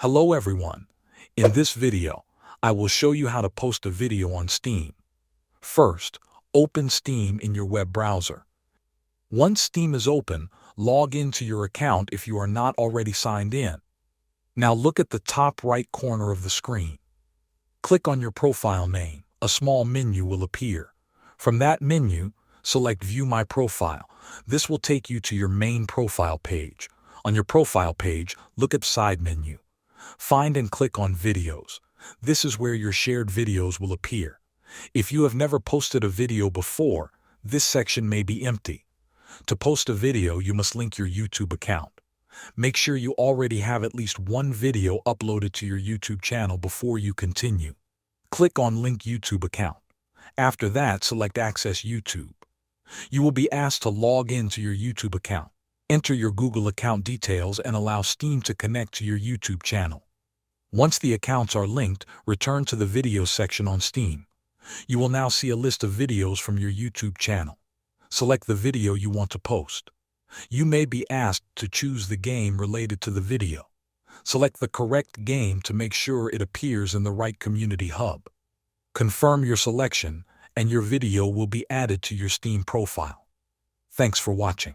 Hello everyone. In this video, I will show you how to post a video on Steam. First, open Steam in your web browser. Once Steam is open, log into your account if you are not already signed in. Now look at the top right corner of the screen. Click on your profile name. A small menu will appear. From that menu, select View My Profile. This will take you to your main profile page. On your profile page, look at Side menu. Find and click on Videos. This is where your shared videos will appear. If you have never posted a video before, this section may be empty. To post a video, you must link your YouTube account. Make sure you already have at least one video uploaded to your YouTube channel before you continue. Click on Link YouTube account. After that, select Access YouTube. You will be asked to log in to your YouTube account. Enter your Google account details and allow Steam to connect to your YouTube channel. Once the accounts are linked, return to the Videos section on Steam. You will now see a list of videos from your YouTube channel. Select the video you want to post. You may be asked to choose the game related to the video. Select the correct game to make sure it appears in the right community hub. Confirm your selection, and your video will be added to your Steam profile. Thanks for watching.